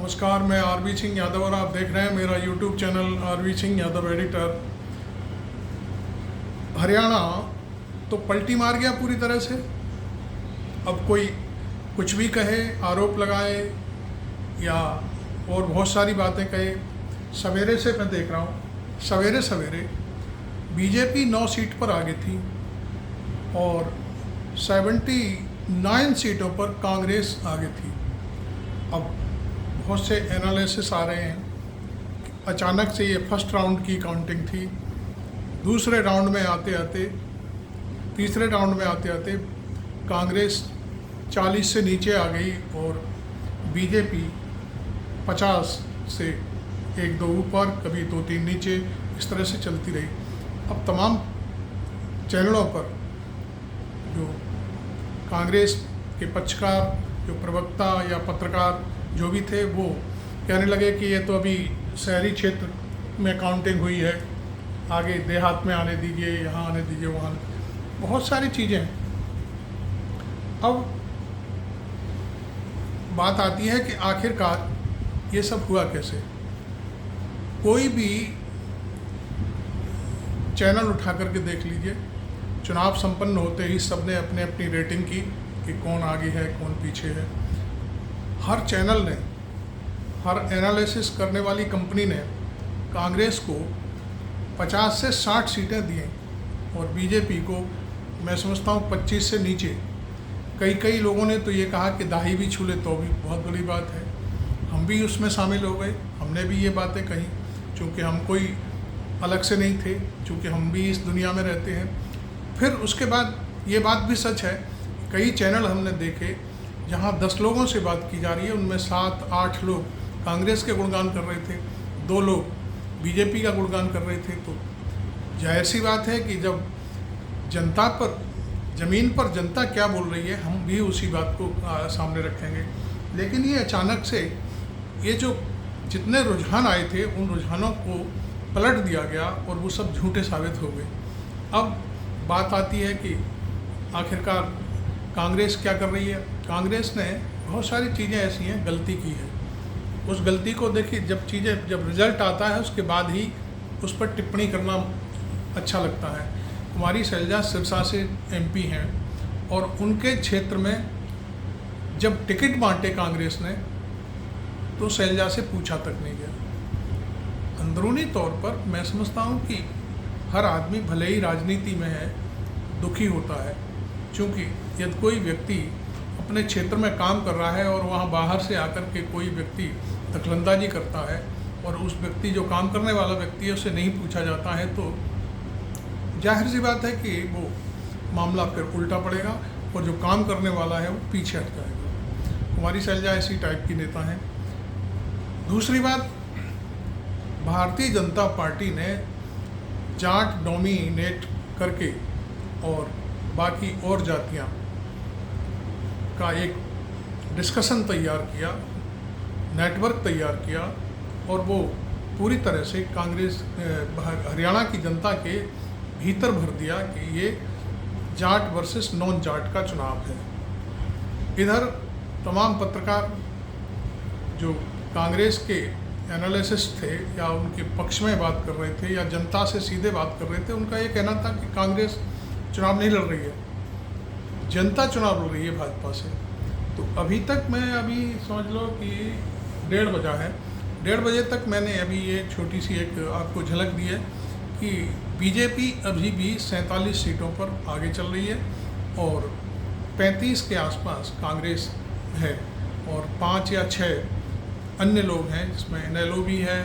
नमस्कार, मैं आरवी सिंह यादव और आप देख रहे हैं मेरा YouTube channel RV Singh Yadav editor. Haryana तो पलटी मार गया पूरी तरह से। अब कोई कुछ भी कहे, आरोप लगाए या और बहुत सारी बातें कहे। सवेरे से मैं देख रहा हूँ, सवेरे सवेरे बीजेपी 9 सीट पर आगे थी और 79 सीटों पर कांग्रेस आगे थी। अब बहुत से एनालिसिस आ रहे हैं, अचानक से ये फर्स्ट राउंड की काउंटिंग थी। दूसरे राउंड में आते आते, तीसरे राउंड में आते आते कांग्रेस 40 से नीचे आ गई और बीजेपी 50 से 1-2 ऊपर, कभी 2-3 नीचे, इस तरह से चलती रही। अब तमाम चैनलों पर जो कांग्रेस के पक्षकार, जो प्रवक्ता या पत्रकार जो भी थे, वो कहने लगे कि ये तो अभी शहरी क्षेत्र में काउंटिंग हुई है, आगे देहात में आने दीजिए, यहाँ आने दीजिए, वहाँ। बहुत सारी चीज़ें हैं। अब बात आती है कि आखिरकार ये सब हुआ कैसे। कोई भी चैनल उठा करके देख लीजिए, चुनाव संपन्न होते ही सबने अपने अपनी रेटिंग की कि कौन आगे है, कौन पीछे है। हर चैनल ने, हर एनालिसिस करने वाली कंपनी ने कांग्रेस को 50 से 60 सीटें दी और बीजेपी को मैं समझता हूँ 25 से नीचे। कई लोगों ने तो ये कहा कि दाही भी छू ले तो भी बहुत बड़ी बात है। हम भी उसमें शामिल हो गए, हमने भी ये बातें कही, चूँकि हम कोई अलग से नहीं थे, चूँकि हम भी इस दुनिया में रहते हैं। फिर उसके बाद ये बात भी सच है, कई चैनल हमने देखे जहाँ 10 लोगों से बात की जा रही है, उनमें 7-8 लोग कांग्रेस के गुणगान कर रहे थे, 2 लोग बीजेपी का गुणगान कर रहे थे। तो जाहिर सी बात है कि जब जनता पर, ज़मीन पर जनता क्या बोल रही है, हम भी उसी बात को सामने रखेंगे। लेकिन ये अचानक से ये जो जितने रुझान आए थे, उन रुझानों को पलट दिया गया और वो सब झूठे साबित हो गए। अब बात आती है कि आखिरकार कांग्रेस क्या कर रही है। कांग्रेस ने बहुत सारी चीज़ें ऐसी हैं गलती की है। उस गलती को देखिए, जब रिजल्ट आता है उसके बाद ही उस पर टिप्पणी करना अच्छा लगता है। कुमारी शैलजा सिरसा से एमपी हैं और उनके क्षेत्र में जब टिकट बांटे कांग्रेस ने तो शैलजा से पूछा तक नहीं गया। अंदरूनी तौर पर मैं समझता हूँ कि हर आदमी भले ही राजनीति में है, दुखी होता है, क्योंकि यदि कोई व्यक्ति अपने क्षेत्र में काम कर रहा है और वहाँ बाहर से आकर के कोई व्यक्ति दखलंदाजी करता है और उस व्यक्ति, जो काम करने वाला व्यक्ति है, उसे नहीं पूछा जाता है, तो जाहिर सी बात है कि वो मामला फिर उल्टा पड़ेगा और जो काम करने वाला है वो पीछे हट जाएगा। कुमारी शैलजा ऐसी टाइप की नेता हैं। दूसरी बात, भारतीय जनता पार्टी ने जाट डोमिनेट करके और बाकी और जातियां का एक डिस्कशन तैयार किया, नेटवर्क तैयार किया और वो पूरी तरह से कांग्रेस, हरियाणा की जनता के भीतर भर दिया कि ये जाट वर्सेस नॉन जाट का चुनाव है। इधर तमाम पत्रकार जो कांग्रेस के एनालिसिस थे या उनके पक्ष में बात कर रहे थे या जनता से सीधे बात कर रहे थे, उनका ये कहना था कि कांग्रेस चुनाव नहीं लड़ रही है, जनता चुनाव लड़ रही है भाजपा से। तो अभी तक मैं, अभी समझ लो कि 1:30 बजा है, 1:30 बजे तक मैंने अभी ये छोटी सी एक आपको झलक दी है कि बीजेपी अभी भी 47 सीटों पर आगे चल रही है और 35 के आसपास कांग्रेस है और 5 या 6 अन्य लोग हैं, जिसमें NLO भी है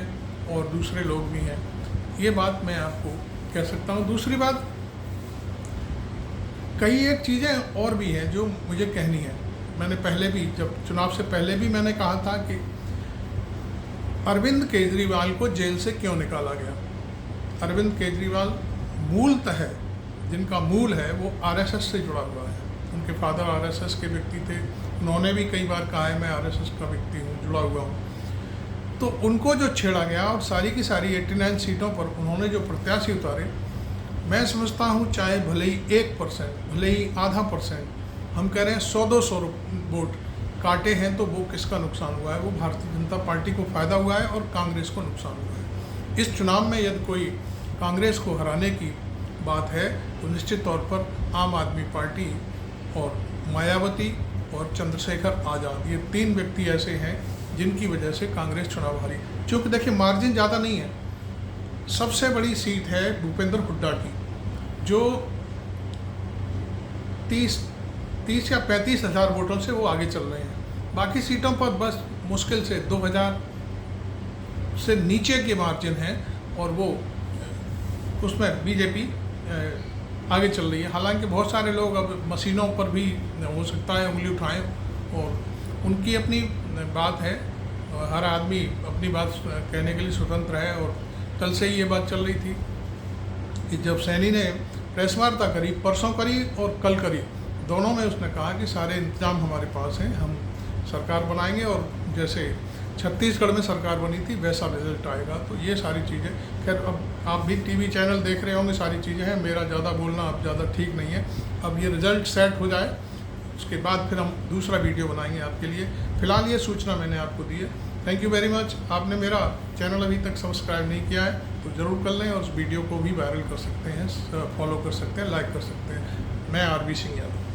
और दूसरे लोग भी हैं। ये बात मैं आपको कह सकता हूँ। दूसरी बात, कई एक चीज़ें और भी हैं जो मुझे कहनी है। मैंने पहले भी, जब चुनाव से पहले भी मैंने कहा था कि अरविंद केजरीवाल को जेल से क्यों निकाला गया। अरविंद केजरीवाल मूलतः, जिनका मूल है, वो RSS से जुड़ा हुआ है। उनके फादर RSS के व्यक्ति थे, उन्होंने भी कई बार कहा है मैं RSS का व्यक्ति हूँ, जुड़ा हुआ हूँ। तो उनको जो छेड़ा गया और सारी की सारी 89 सीटों पर उन्होंने जो प्रत्याशी उतारे, मैं समझता हूँ चाहे भले ही 1%, भले ही 0.5%, हम कह रहे हैं 100-200 वोट, काटे हैं तो वो किसका नुकसान हुआ है? वो भारतीय जनता पार्टी को फ़ायदा हुआ है और कांग्रेस को नुकसान हुआ है। इस चुनाव में यदि कोई कांग्रेस को हराने की बात है तो निश्चित तौर पर आम आदमी पार्टी और मायावती और चंद्रशेखर आज़ाद, ये 3 व्यक्ति ऐसे हैं जिनकी वजह से कांग्रेस चुनाव हारी। क्योंकि देखिए मार्जिन ज़्यादा नहीं है, सबसे बड़ी सीट है भूपेंद्र हुड्डा की, जो 30 या 35 हज़ार वोटों से वो आगे चल रहे हैं। बाकी सीटों पर बस मुश्किल से 2000 से नीचे के मार्जिन हैं और वो उसमें बीजेपी आगे चल रही है। हालांकि बहुत सारे लोग अब मशीनों पर भी हो सकता है उंगली उठाएं और उनकी अपनी बात है, हर आदमी अपनी बात कहने के लिए स्वतंत्र है। और कल से ही ये बात चल रही थी कि जब सैनी ने प्रेस वार्ता करी, परसों करी और कल करी, दोनों में उसने कहा कि सारे इंतजाम हमारे पास हैं, हम सरकार बनाएंगे और जैसे छत्तीसगढ़ में सरकार बनी थी वैसा रिजल्ट आएगा। तो ये सारी चीज़ें, खैर अब आप भी टीवी चैनल देख रहे होंगे, सारी चीज़ें हैं, मेरा ज़्यादा बोलना अब ज़्यादा ठीक नहीं है। अब ये रिजल्ट सेट हो जाए उसके बाद फिर हम दूसरा वीडियो बनाएंगे आपके लिए। फ़िलहाल ये सूचना मैंने आपको दी है। Thank you very much. आपने मेरा चैनल अभी तक सब्सक्राइब नहीं किया है तो ज़रूर कर लें और उस वीडियो को भी वायरल कर सकते हैं, फॉलो कर सकते हैं, लाइक कर सकते हैं। मैं आरबी सिंह यादव।